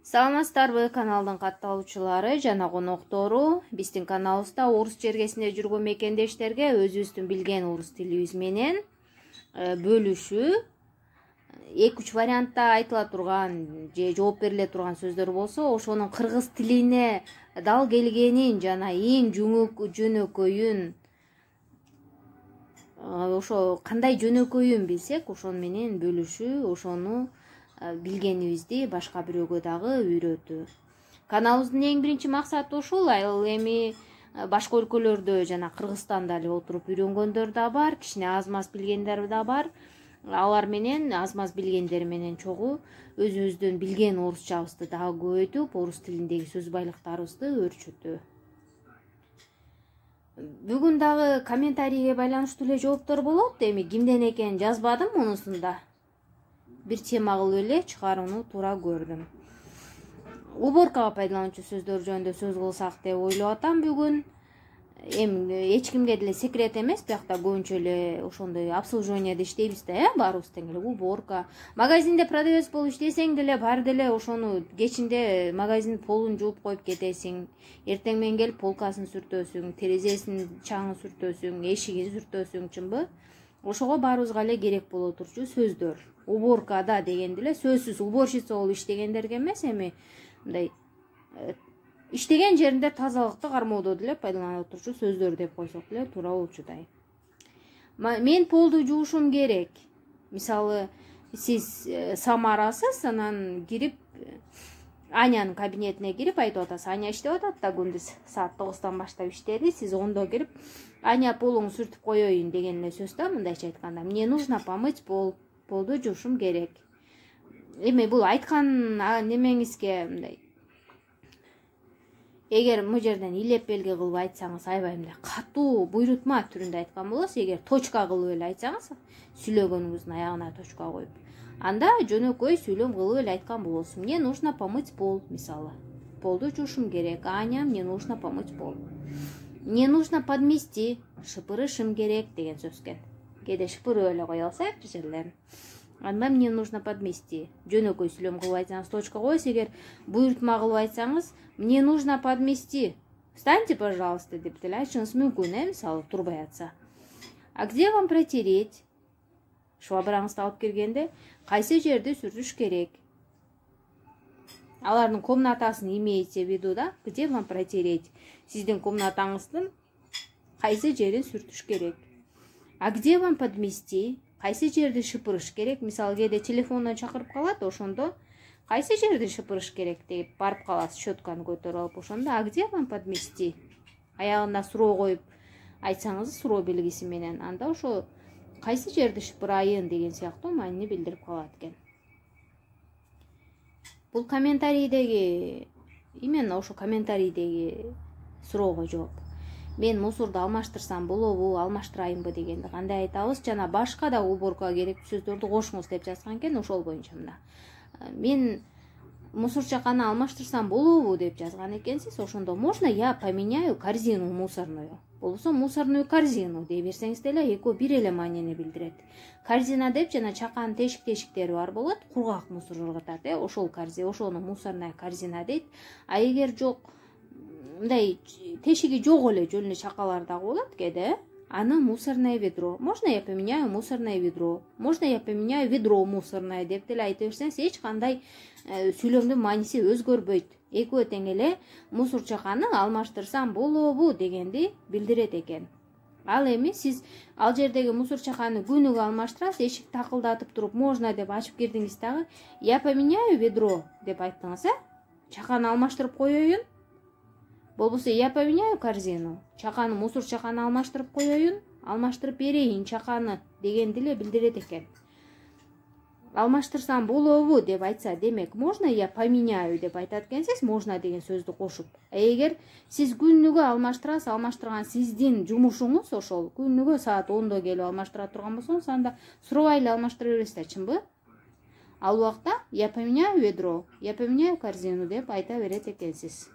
Саламатсыздарбы каналдын катталуучулары жана коноктору. Биздин каналыбызда орус чергесинде жүргөн мекендештерге өзүбүздүн билген орус тилибиз менен бөлүшүү 2-3 вариантта айтыла турган же жооп бериле турган сөздөр болсо, ошонун кыргыз тилине дал келгенин жана эң жөнөкөйүн ошо кандай жөнөкөйүн билсек, ошону менен бөлүшүү, ошону билгенибизди башка бирөөгө дагы үйрөтүү. Каналыбыздын эң биринчи максаты ушул. Ал эми башка өлкөлөрдө жана Кыргызстанда эле отуруп үйрөнгөндөр да бар, кичине аз-маз билгендер да бар. Алар менен аз-маз билгендер менен чогуу өзүбүздүн билген орусчабызды дагы көбөйтүп, орус тилиндеги сөз байлыктарыбызды өөрчүтүү. Бүгүн дагы комментарийге байланыштуу эле жооптор болот. Эми кимден экенин жазбадым, мунусунда бир тема кылып эле чыгарууну туура көрдүм. Уборкага пайдалануучу сөздөр жөнүндө сөз кылсак деп ойлоп атам бүгүн. Эми эч кимге деле секрет эмес, биякта көбүнчө эле ошондой обслуживаниеде иштейбиз да, баарыбыз тең эле уборка. Магазинде продавец болуп иштесең деле баары деле ошону кечинде магазин полун жууп коюп кетесиң. Эртең менен келип полкасын сүртөсүң, терезесин чаңын сүртөсүң, эшигин сүртөсүң, чынбы? Ошого баарыбызга эле керек боло турчу сөздөр. Уборкада дегенде эле сөзсүз уборщица болуп иштегендерге эмес, эми мындай иштеген жеринде тазалыкты кармоодо деле пайдалана турчу сөздөр деп койсок деле туура болчудай. Мен полду жуушум керек. Мисалы, сиз Самарасыз, анан кирип Анянын кабинетине кирип айтып атасыз. Аня иштеп атат да, күндүз саат 9-тан баштап иштеди. Сиз 10-до кирип, Аня, полуңду сүртүп коеюн деген эле сөз да, мындайча айтканда. Мне нужно помыть пол. Полду жуушум керек. Эми бул айткан немеңизге мындай эгер бул жерден илеп белги кылып айтсаңыз, аябай мындай катуу буйрутма түрүндө айткан болосуз. Эгер точка кылып эле айтсаңыз, сүйлөгөнүңүздүн аягына точка коюп, анда жөнөкөй сүйлөм кылып эле айткан болосуз. Мне нужно помыть пол, мисалы. Полду жуушум керек. Аня, мне нужно помыть пол. Мне нужно подмести, шыпырышым керек деген сөз экен. Кээде шыпырып эле кое алсак жерлерин. Анда мне нужно подмести. Жөнөкөй сүйлөм кылып айтсаңыз, точка коесуз. Эгер буйрутма кылып айтсаңыз, мне нужно подмести. Встаньте, пожалуйста, деп деле айтышыңыз мүмкүн, мисалы, турбай атса. А где вам протереть? Швабраңызды алып келгенде, кайсы жерди сүртүш керек? Алардын комнатасын имеете в виду, да? Где вам протереть? Сиздин комнатаңыздын кайсы жерин сүртүш керек? А где вам подмести? Кайсы жерди шыпырыш керек? Мисалы, кээде телефондон чакырып калат, ошондо кайсы жерди шыпырыш керек деп барып каласыз, щетканы көтөрүп алып, ошондо а где вам подмести? Аягына суроо коюп айтсаңыз, суроо белгиси менен, анда ошо кайсы жерди шыпырайын деген сыяктуу маанини билдирип калат экен. Бул комментарийдеги, именно ошо комментарийдеги суроого жооп. Мен мусорду алмаштырсам болобу, алмаштырайынбы дегенди кандай айтабыз, жана башка да уборкага керектүү сөздөрдү кошуңуз деп жазган экен. Ошол боюнча мына. Мен мусор чаканы алмаштырсам болобу деп жазган экенсиз. Ошондо можно я поменяю корзину мусорную. Болбосо мусорную корзину дей берсеңиз деле экөө бир эле маанини билдирет. Корзина деп жана чаканын тешиктери бар болот, кургак мусор ыргытат, ошол корзина, ошону мусорная корзина дейт. А эгер жок, мындай тешиги жок эле жөн эле чакалар дагы болот кээде. Аны мусорное ведро. Можно я поменяю мусорное ведро? Можно я поменяю ведро мусорное деп деле айта берсеңиз, эч кандай сүйлөмдүн мааниси өзгөрбөйт. Экөө тең эле мусор чаканы алмаштырсам болобу дегенди билдирет экен. Ал эми сиз ал жердеги мусор чаканы күнүгө алмаштырасыз, эшик такылдатып туруп, можно деп ачып кирдиңиз дагы, я поменяю ведро деп айттыңыз, чаканы алмаштырып коеюн. Болбосо я поменяю корзину, чаканы, мусор чаканы алмаштырып коеюн, алмаштырып берейин чаканы дегенди эле билдирет экен. Алмаштырсам болобу деп айтса, демек можно я поменяю деп айтат экенсиз, можно деген сөздү кошуп. Эгер сиз күнүгө алмаштырасыз, алмаштырган сиздин жумушуңуз ошол, күнүгө саат 10-до келип алмаштыра турган болсоңуз, анда сурабай эле алмаштыра бересиз да, чынбы? Ал убакта я поменяю ведро, я поменяю корзину деп айта берет экенсиз.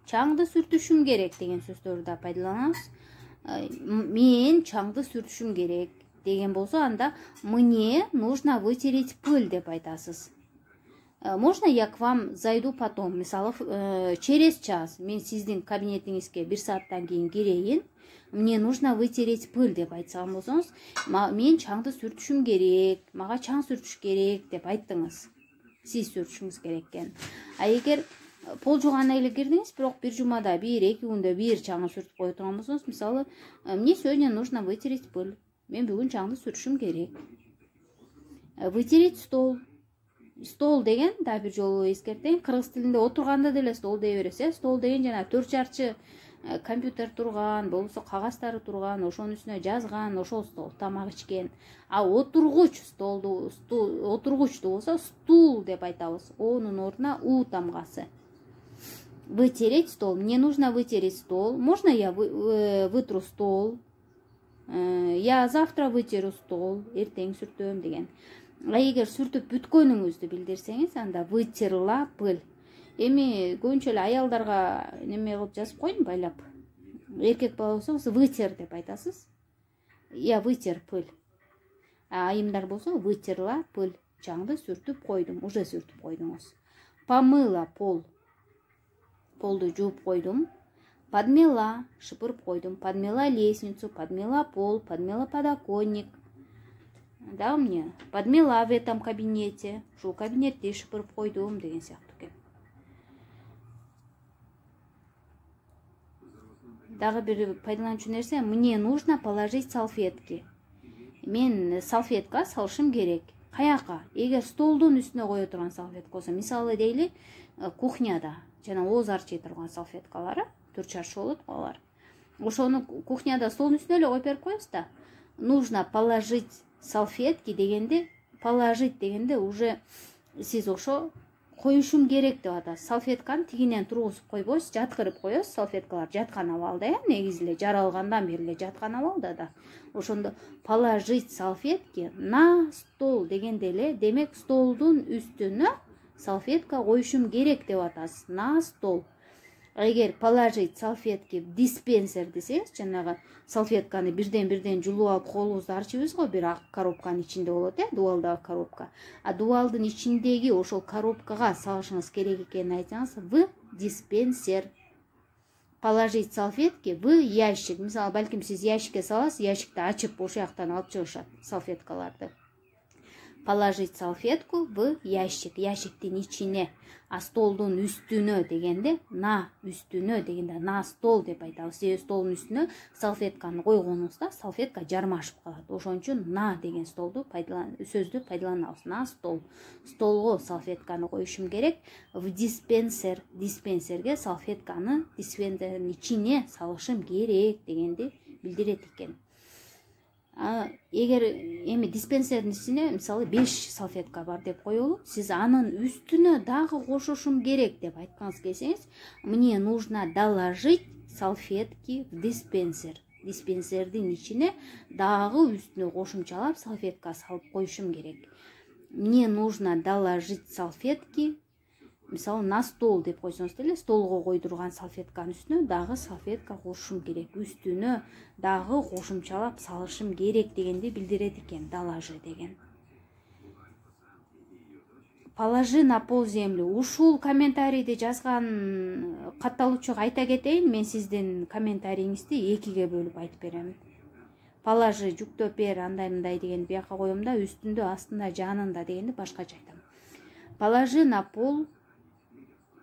Чаңды сүртүшүм керек деген сөздөрдү да пайдаланабыз. Мен чаңды сүртүшүм керек. деген болсо, анда мне нужно вытереть пыль деп айтасыз. Можно я к вам зайду потом? Мисалы, через час мен сиздин кабинетиңизге 1 сааттан кийин кирейин. Мне нужно вытереть пыль деп айтсам болсоңуз, мен чаңды сүртүшүм керек, мага чаң сүртүш керек деп айттыңыз. Сиз сүртүшүңүз керек экен. А эгер пол жууганда эле кирдиңиз, бирок бир жумада 1-2 күндө бир чаңы сүртүп кое турган болсоңуз, мисалы, мне сегодня нужно вытереть пыль. Мен бүгүн чаңды сүртүшүм керек. Вытереть стол. Стол деген да бир жолу эскертейин, кыргыз тилинде отурганда деле стол дей бересиз. Стол деген жана 4 чарчы компьютер турган, болбосо кагазтары турган, ошонун үстүнө жазган, ошол стол, тамак ичкен. А отургуч отургучту болсо стул деп айтабыз. Онун ордуна у тамгасы. Вытереть стол. Мне нужно вытереть стол. Можно я вытру стол? Я завтра вытеру стол. Эртең сүртөм деген. А эгер сүртүп бүткөнүңүздү билдирсеңиз, анда вытерла пыль. Эми көбүнчө эле аялдарга неме кылып жазып коюн, байлап. Эркек бала болсоңуз вытер деп айтасыз. Я вытер пыль. А айымдар болсо вытерла пыль. Чаңды сүртүп койдум, уже сүртүп койдуңуз. Помыла пол. Полду жууп койдум. Подмела, шыпырып койдум. Подмела лестницу, подмела пол, подмела подоконник. Да, мне подмела в этом кабинете. Ушул кабинетти шыпырып койдум деген сыяктуу экен. Дагы бир пайдаланчу нерсе, мне нужно положить салфетки. Мен салфетка салышым керек. Каяка? Эгер столдун үстүнө кое турган салфетка болсо, мисалы дейли, кухняда жана ооз арчый турган салфеткалары, 4 чарчы болот алар. Ошону кухняда столдун үстүнө эле коюп берип коесуз да. Нужно положить салфетки дегенде, положить дегенде уже сиз ошо коюшум керек деп атасыз. Салфетканы тигинен тургузуп койбойсуз, жаткырып коесуз. Салфеткалар жаткан абалда, негизи эле жаралгандан бери эле жаткан абалда да. Ошондо положить салфетки на стол дегенде эле, демек столдун үстүнө салфетка коюшум керек деп атасыз. На стол. Эгер положить салфетки в диспенсер десеңиз, жанагы салфетканы бирден жулуп алып колубузду арчыбыз го, бир ак коробканын ичинде болот, дубалдагы коробка. А дубалдын ичиндеги ошол коробкага салышыңыз керек экенин айтсаңыз, в диспенсер. Положить салфетки в ящик. Мисалы, балким сиз ящикке саласыз, ящикти ачып ошол жактан алып чыгышат салфеткаларды. Положить салфетку в ящик, ящиктин ичине. А столдун үстүнө дегенде, на үстүнө дегенде, на стол деп айтабыз. Себеби столдун үстүнө салфетканы койгонуңузда салфетка жармашып калат. Ошон үчүн на деген сөздү пайдаланабыз. На стол. Столго салфетканы коюшум керек. В диспенсер. Диспенсерге салфетканы диспенсердин ичине салышым керек дегенди билдирет экен. Эгер эми диспенсердин ичине мисалы 5 салфетка бар деп коелу, сиз анын үстүнө дагы кошушум керек деп айткыңыз келсеңиз, мне нужно доложить салфетки в диспенсер. Диспенсердин ичине дагы үстүнө кошумчалап салфетка салып коюшум керек. Мне нужно доложить салфетки, мисалы на стол деп койсоңуз деле, столго койдурган салфетканын үстүнө дагы салфетка кошушум керек. Үстүнө дагы кошумчалап салышым керек дегенди билдирет экен, доложи деген. Положи на пол землю. Ушул комментарийди жазган катталуучуга айта кетейин, мен сиздин комментарийиңизди 2ге бөлүп айтып берем. Положи жүктөп бер, андай мындай деген бияка коем да, үстүндө, астында, жанында дегенди башкача айтам. Положи на пол,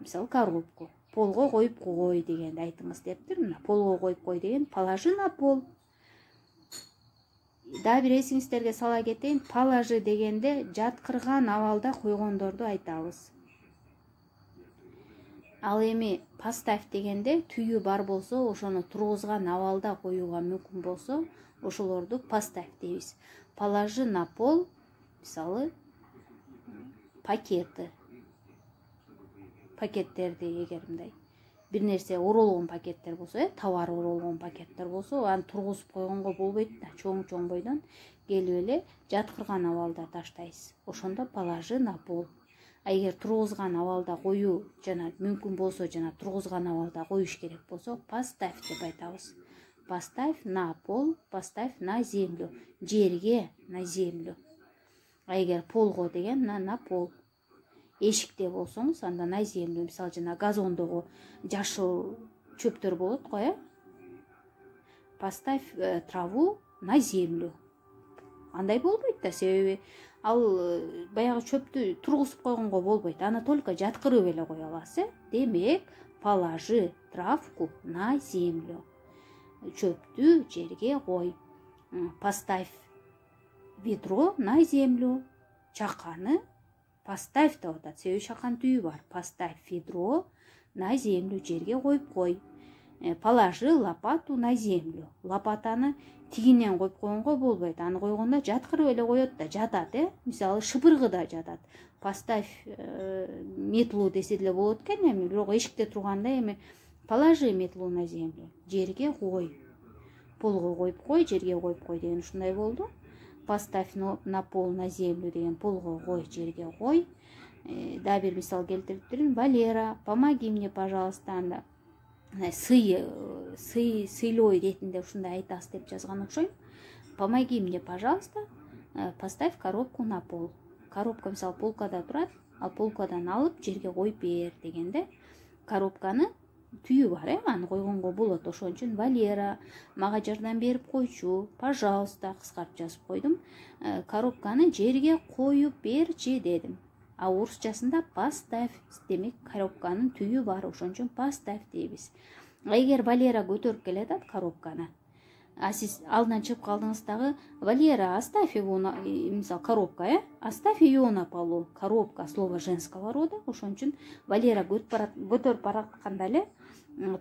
мисалы, коробку. Полго коюп кой дегенди айтыңыз дептир. Мына полго коюп кой деген, положи на пол. Да бир эсиңиздерге сала кетейин, положи дегенде жаткырган абалда койгондорду айтабыз. Ал эми поставь дегенде түйү бар болсо, ошону тургузган абалда коюуга мүмкүн болсо, ошолорду поставь дейбиз. Положи на пол, мисалы, пакеты. Пакеттерди эгер мындай бир нерсе оролгон пакеттер болсо, товар оролгон пакеттер болсо, аны тургузуп койгонго болбойт да, чоң бойдон келип эле жаткырган абалда таштайсыз. Ошондо положи на пол. А эгер тургузган абалда коюу жана мүмкүн болсо, жана тургузган абалда коюш керек болсо, поставь деп айтабыз. поставь на пол, поставь на землю. Жерге, на землю. А егер полго деген на пол. Эшикте болсоңуз, анда на землю. Мисалы жана газондогу жашыл чөптөр болот го, Поставь траву на землю. Андай болбойт да, себеби ал баягы чөптү тургузуп койгонго болбойт. Аны только жаткырып эле кое аласыз. Демек, положи травку на землю. Чөптү жерге кой. Поставь ведро на землю. Чаканы поставь деп атат. Себеби чакан түйү бар. Поставь ведро на землю. Жерге коюп кой. Положи лопату на землю. Лопатаны тигинен коюп койгонго болбойт. Аны койгондо жаткырып эле коет да, жатат, Мисалы шыбыргыда жатат. Поставь метлу десе деле болот экен, эми бирок эшикте турганда эми положи метлу на землю. Жерге кой. Полго коюп кой, жерге коюп кой деген ушундай болду. Поставь на пол на землю деген полго кой, жерге кой. Да бир мисал келтирип берейин. Валера, помоги мне, пожалуйста, анда. Сыйлой ретинде ушундай айтасыз деп жазган окшойм. Помоги мне, пожалуйста, поставь коробку на пол. Коробка мисалы полкада турат, ал полкадан алып жерге коюп бер дегенде, коробканы түйү бар, аны койгонго болот. Ошон үчүн Валера, мага жардам берип койчу, пожалуйста, кыскартып жазып койдум. Коробканы жерге коюп берчи дедим. А орусчасында поставь, демек коробканын түйү бар, ошон үчүн поставь дейбиз. Эгер Валера көтөрүп келатат коробканы, а сиз алдынан чыгып калдыңыз дагы, Валера, оставь его на, мисалы коробка, оставь ее на полу. Коробка слово женского рода, ошон үчүн Валера көтөрүп баратканда эле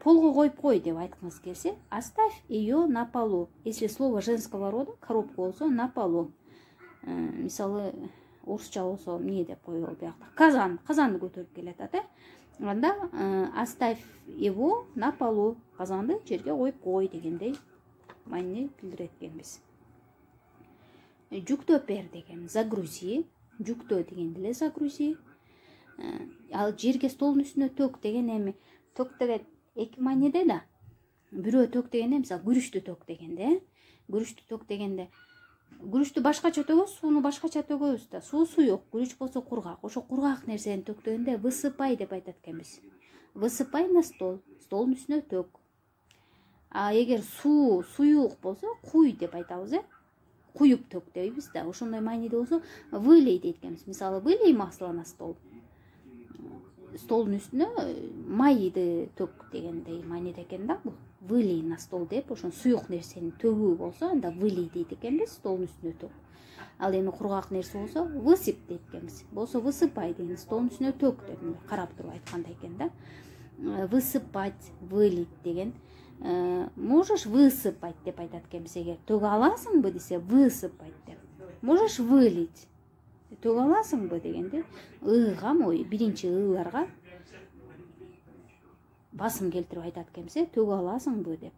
полго коюп кой деп айткыңыз келсе, оставь ее на полу. Если слово женского рода, коробка болсо на полу. Мисалы орусча болсо эмне деп коелу биякта? Казанды көтөрүп келатат, Анда оставь его на полу. Казанды жерге коюп кой дегендей маанине билдирет экенбиз. Жүктөп бер деген загрузи. Жүктөө дегенде эле загрузи. Ал жерге столдун үстүнө төк деген эми төк деген эки мааниде да. Бирөө төк дегенде мисалы күрүчтү төк дегенде, күрүчтү төк дегенде күрүчтү башкача төгөбүз, сууну башкача төгөбүз да. Суу суюк, күрүч болсо кургак. Ошо кургак нерсени төктөгөндө высыпай деп айтат экенбиз. Высыпай на стол. Столдун үстүнө төк. А эгер суу суюк болсо куй деп айтабыз, Куюп төк дейбиз да. Ошондой мааниде болсо вылей дейт экенбиз. Мисалы, вылей масло на стол. Столдун үстүнө майды төк дегендей мааниде экен да бул. Вылей на стол деп, ошон суюк нерсени төгүү болсо, анда вылей дейт экенбиз, столдун үстүнө төк. Ал эми кургак нерсе болсо, высып дейт экенбиз. Болсо высыпай деген столдун үстүнө төк деп карап туруп айткандай экен да. Высыпать, вылить деген. Можешь высыпать деп айтат экенбиз. Эгер төгө аласыңбы десе, высыпать деп. Можешь вылить. Төгө аласыңбы дегенде, ыга, биринчи ыларга басым келтирип айтат экенбиз, төгө аласыңбы деп.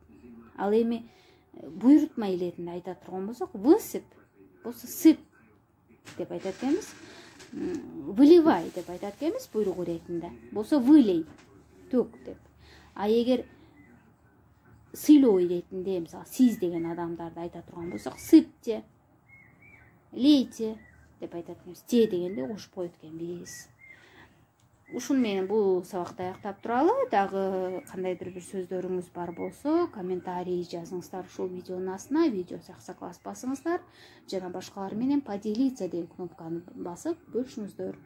Ал эми буйрутма илетинде айта турган болсок, высып болсо сып деп айтат экенбиз. Выливай деп айтат экенбиз буйрук иретинде. Болсо вылей, төк деп. А эгер сыйлоо иретинде, мисалы, сиз деген адамдарды айта турган болсок, сыпте, лейте деп айтат экенбиз. Те дегенде кошуп коет экенбиз. Ушун менен бул сабакты аяктап туралы. Дагы кандайдыр бир сөздөрүңүз бар болсо, комментарий жазыңыздар ушул видеонун астына. Видеону аксакалас басыңыздар жана башкалар менен поделиться деген кнопканы басып бөлүшүңүздөр.